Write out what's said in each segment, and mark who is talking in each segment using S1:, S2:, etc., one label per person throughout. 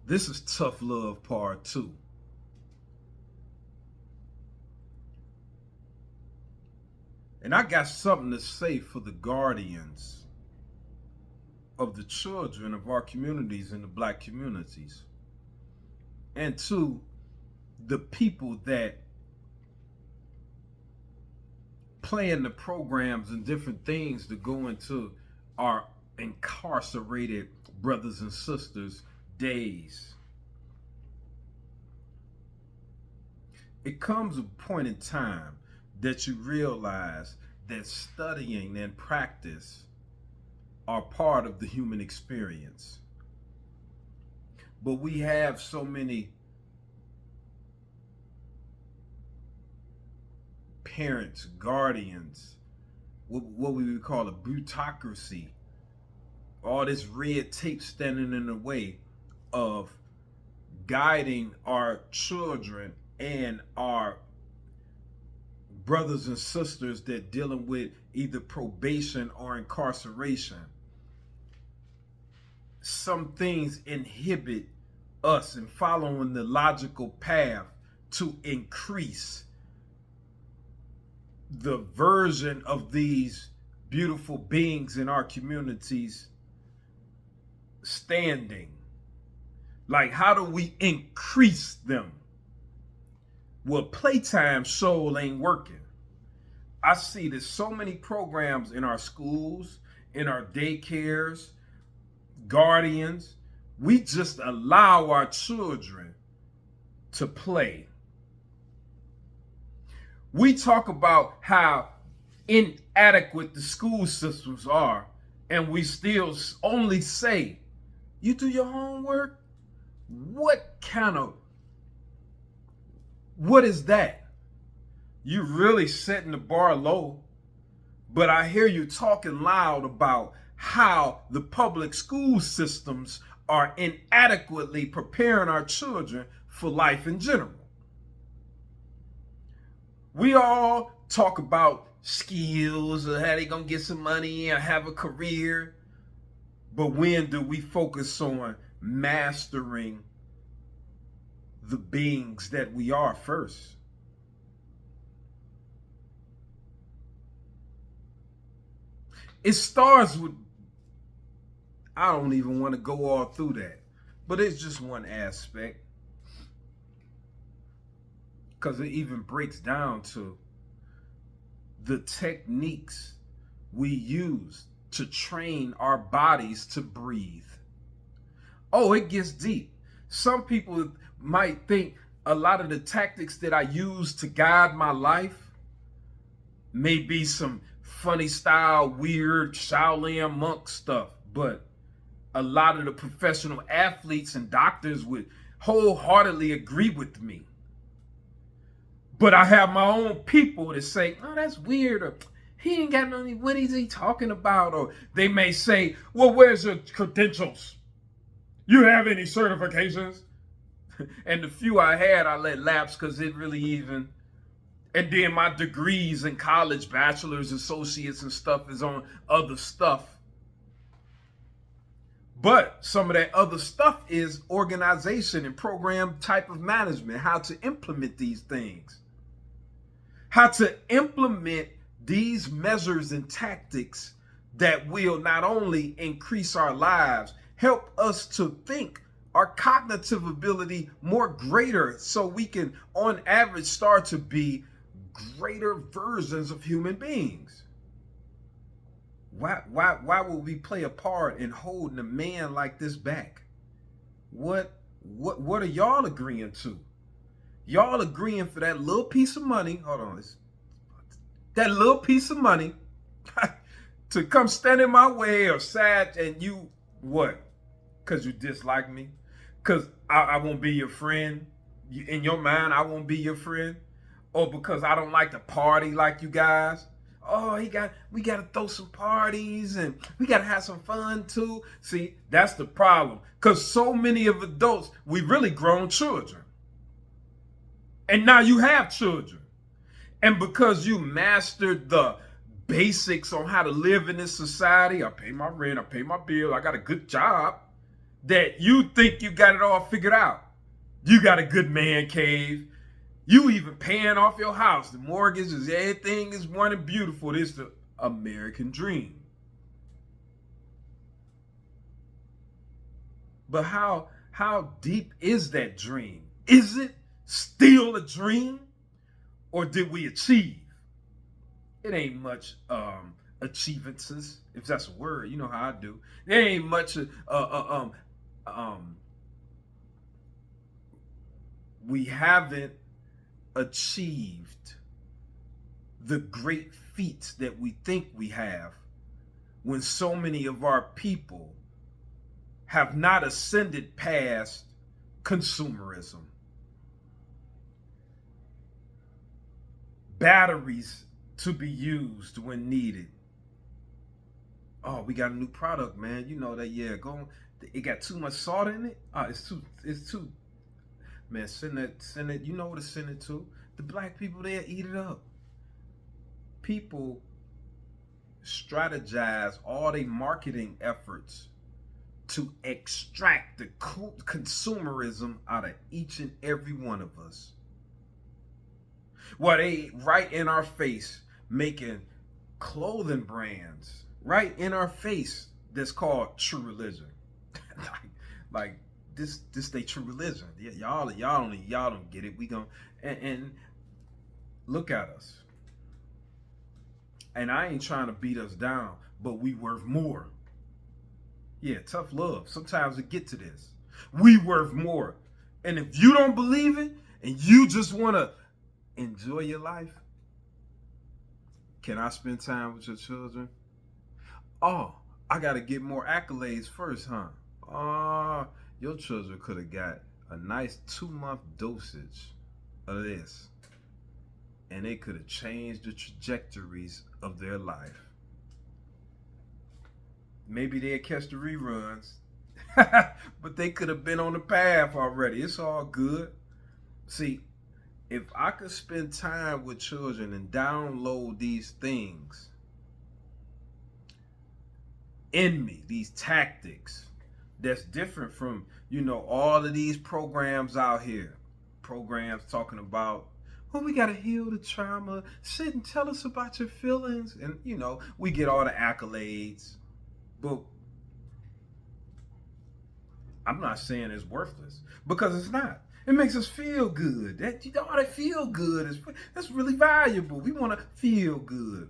S1: This is Tough Love Part 2. And I got something to say for the guardians of the children of our communities and the black communities. And to the people that plan the programs and different things to go into our incarcerated brothers and sisters' days. It comes a point in time that you realize that studying and practice are part of the human experience. But we have so many parents, guardians, what we would call a bureaucracy, all this red tape standing in the way of guiding our children and our brothers and sisters that dealing with either probation or incarceration. Some things inhibit us in following the logical path to increase the version of these beautiful beings in our communities standing. Like, how do we increase them? Well, playtime soul ain't working. I see there's so many programs in our schools, in our daycares, guardians. We just allow our children to play. We talk about how inadequate the school systems are, and we still only say, you do your homework? What is that? You really setting the bar low. But I hear you talking loud about how the public school systems are inadequately preparing our children for life in general. We all talk about skills or how they gonna get some money and have a career. But when do we focus on mastering the beings that we are first? It starts with, I don't even want to go all through that, but it's just one aspect, because it even breaks down to the techniques we use to train our bodies to breathe. Oh, it gets deep. Some people might think a lot of the tactics that I use to guide my life may be some funny style, weird Shaolin monk stuff, but a lot of the professional athletes and doctors would wholeheartedly agree with me. But I have my own people that say, oh, that's weird, or he ain't got no, what is he talking about? Or they may say, well, where's your credentials? You have any certifications? And the few I had, I let lapse because it really even, and then my degrees in college, bachelor's, associates and stuff is on other stuff. But some of that other stuff is organization and program type of management, how to implement these things, how to implement these measures and tactics that will not only increase our lives, help us to think our cognitive ability more greater, so we can on average start to be greater versions of human beings. Why would we play a part in holding a man like this back? What are y'all agreeing to? Y'all agreeing for that little piece of money, hold on, that little piece of money to come stand in my way or sad, and you, what? Because you dislike me? Because I won't be your friend? In your mind, I won't be your friend? Or because I don't like to party like you guys? Oh, we got to throw some parties and we got to have some fun too. See, that's the problem. Because so many of adults, we really grown children. And now you have children. And because you mastered the basics on how to live in this society, I pay my rent, I pay my bill, I got a good job, that you think you got it all figured out. You got a good man cave. You even paying off your house. The mortgage is everything is running beautiful. This is the American dream. But how deep is that dream? Is it still a dream? Or did we achieve? It ain't much achievements, if that's a word. You know how I do. There ain't much we haven't achieved the great feats that we think we have when so many of our people have not ascended past consumerism. Batteries to be used when needed. Oh, we got a new product, man. You know that, yeah, go. It got too much salt in it. It's too. Man, send it. You know what to send it to. The black people there eat it up. People strategize all their marketing efforts to extract the consumerism out of each and every one of us. Well, they right in our face making clothing brands right in our face that's called true religion. like this they true religion. Yeah, y'all don't get it. We gon' and look at us. And I ain't trying to beat us down, but we worth more. Yeah, tough love. Sometimes we get to this. We worth more. And if you don't believe it and you just want to enjoy your life, can I spend time with your children? Oh, I got to get more accolades first, huh? Oh, your children could have got a nice 2-month dosage of this, and they could have changed the trajectories of their life. Maybe they'd catch the reruns, but they could have been on the path already. It's all good. See, if I could spend time with children and download these things in me, these tactics that's different from, all of these programs out here. Programs talking about, we got to heal the trauma. Sit and tell us about your feelings. And, we get all the accolades. But I'm not saying it's worthless, because it's not. It makes us feel good. That feel good that's really valuable. We want to feel good.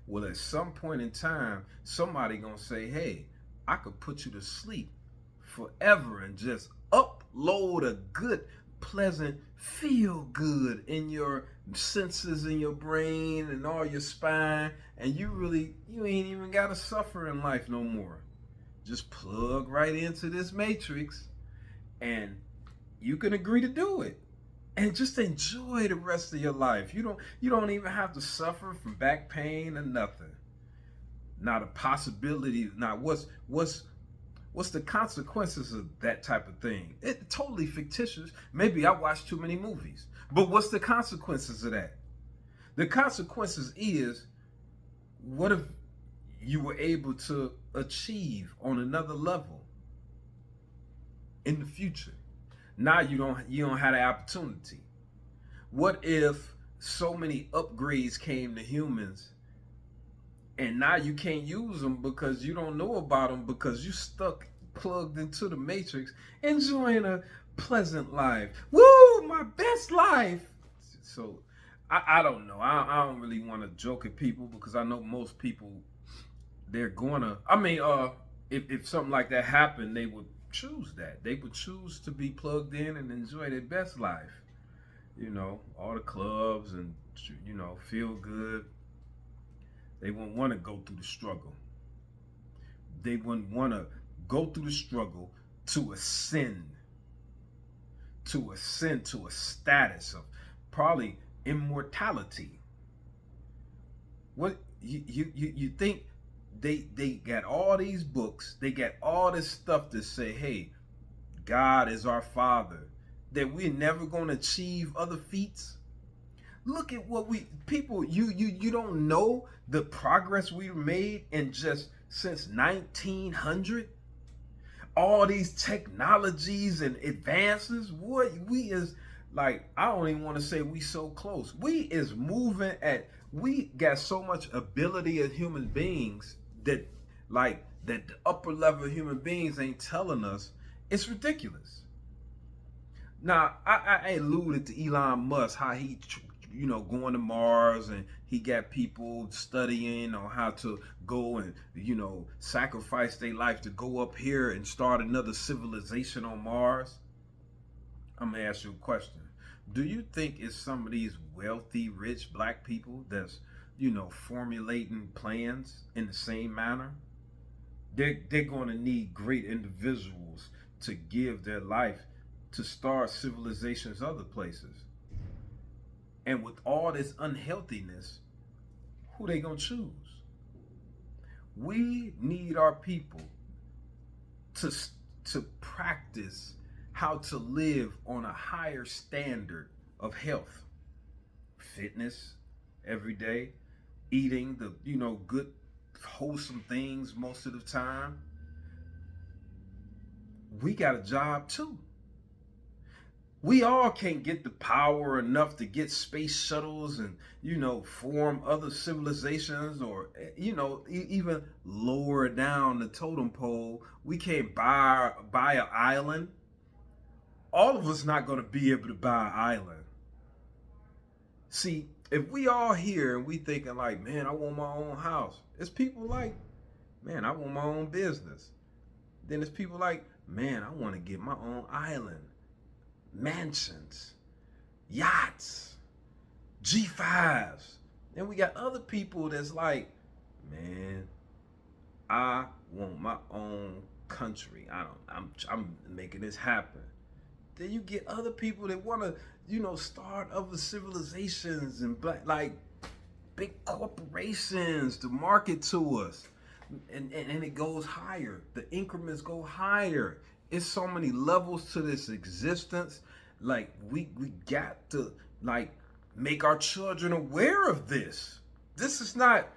S1: Well, at some point in time, somebody gonna say, "Hey, I could put you to sleep forever and just upload a good, pleasant feel good in your senses, in your brain, and all your spine, and you ain't even gotta suffer in life no more. Just plug right into this matrix, and you can agree to do it, and just enjoy the rest of your life. You don't even have to suffer from back pain or nothing. Not a possibility. Now, what's the consequences of that type of thing? It's totally fictitious. Maybe I watched too many movies. But what's the consequences of that? The consequences is, what if you were able to achieve on another level in the future? Now you don't have the opportunity. What if so many upgrades came to humans, and now you can't use them because you don't know about them, because you stuck plugged into the matrix, enjoying a pleasant life. Woo, my best life. So I don't know. I don't really want to joke at people, because I know most people, they're gonna, if something like that happened, they would choose that. They would choose to be plugged in and enjoy their best life. All the clubs and, feel good. They wouldn't want to go through the struggle. They wouldn't want to go through the struggle to ascend to a status of probably immortality. What you think they got all these books, they got all this stuff to say, hey, God is our Father, that we're never going to achieve other feats? Look at what you don't know the progress we made in just since 1900. All these technologies and advances, what we is like, I don't even want to say we so close. We is moving at, we got so much ability as human beings that that the upper level human beings ain't telling us. It's ridiculous. Now, I alluded to Elon Musk, how he, going to Mars, and he got people studying on how to go and, sacrifice their life to go up here and start another civilization on Mars. I'm gonna ask you a question. Do you think it's some of these wealthy, rich black people that's, formulating plans in the same manner? They're going to need great individuals to give their life to start civilizations other places. And with all this unhealthiness, who they going to choose? We need our people to to practice how to live on a higher standard of health, fitness every day, eating the, good wholesome things most of the time. We got a job too. We all can't get the power enough to get space shuttles and, form other civilizations, or, even lower down the totem pole. We can't buy an island. All of us not going to be able to buy an island. See, if we all here and we thinking like, man, I want my own house. It's people like, man, I want my own business. Then it's people like, man, I want to get my own island, mansions, yachts, G5s. Then we got other people that's like, man, I want my own country. I'm making this happen. Then you get other people that want to, start other civilizations and like big corporations to market to us. And it goes higher. The increments go higher. It's so many levels to this existence. Like we got to like make our children aware of this. This is not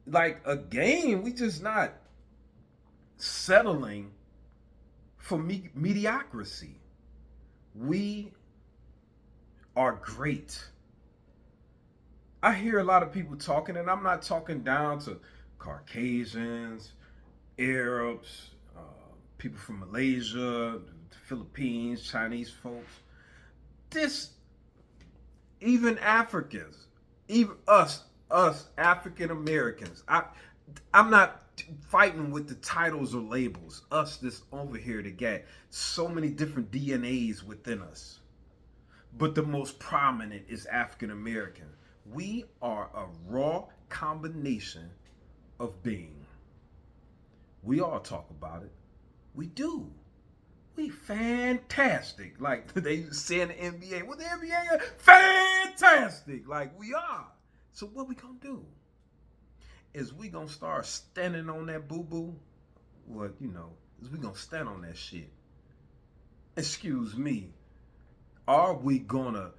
S1: like a game. We just not settling for mediocrity. We are great. I hear a lot of people talking, and I'm not talking down to Caucasians, Arabs, people from Malaysia, the Philippines, Chinese folks. This, even Africans, even us African Americans. I'm not fighting with the titles or labels. Us this over here that got so many different DNAs within us. But the most prominent is African American. We are a raw combination of being. We all talk about it. We do. We fantastic. Like they say in the NBA. What the NBA? Fantastic. Like we are. So what we gonna do? Is we gonna start standing on that boo-boo? What, is we gonna stand on that shit? Excuse me. Are we gonna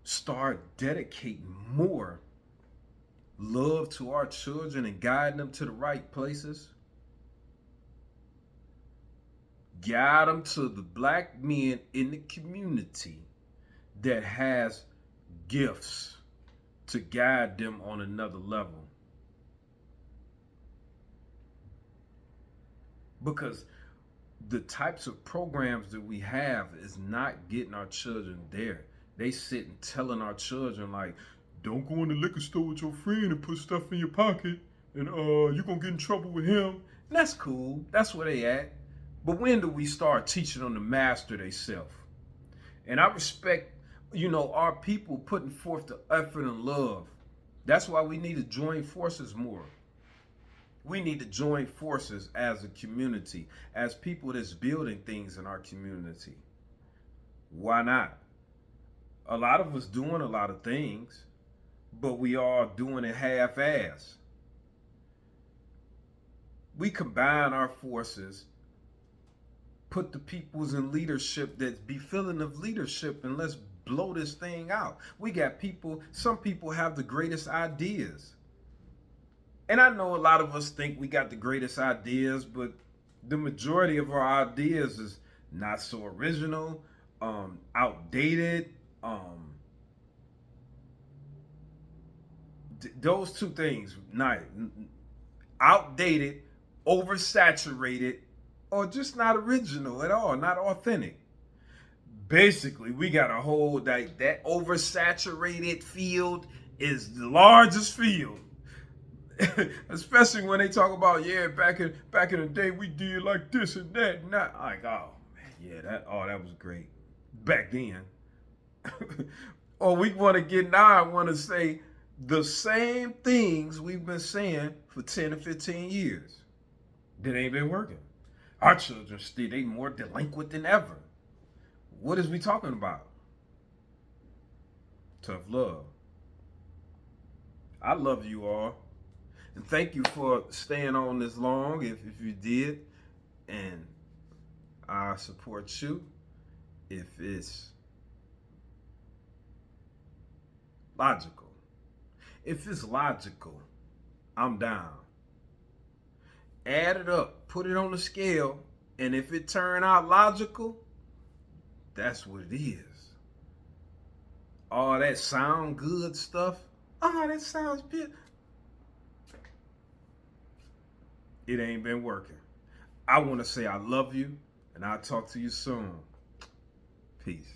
S1: start dedicating more love to our children and guiding them to the right places? Guide them to the black men in the community that has gifts to guide them on another level. Because the types of programs that we have is not getting our children there. They sitting telling our children like, don't go in the liquor store with your friend and put stuff in your pocket and you're gonna get in trouble with him. And that's cool. That's where they at. But when do we start teaching them to master themselves? And I respect, our people putting forth the effort and love. That's why we need to join forces more. We need to join forces as a community, as people that's building things in our community. Why not? A lot of us doing a lot of things, but we are doing it half-ass. We combine our forces, put the peoples in leadership that's befitting of leadership, and let's blow this thing out. We got people, some people have the greatest ideas. And I know a lot of us think we got the greatest ideas, but The majority of our ideas is not so original, outdated. Those two things, not outdated, oversaturated, or just not original at all, not authentic. Basically, we got a whole that oversaturated field is the largest field. Especially when they talk about, yeah, back in the day we did like this and that and that. Like, oh man, yeah, that was great back then. Or we want to get now, I want to say the same things we've been saying for 10 or 15 years that ain't been working. Our children still, they more delinquent than ever. What is we talking about? Tough love. I love you all. And thank you for staying on this long if you did. And I support you if it's logical. If it's logical, I'm down. Add it up, put it on the scale, and if it turn out logical, that's what it is. All that sound good stuff, that sounds good. It ain't been working. I want to say I love you, and I'll talk to you soon. Peace.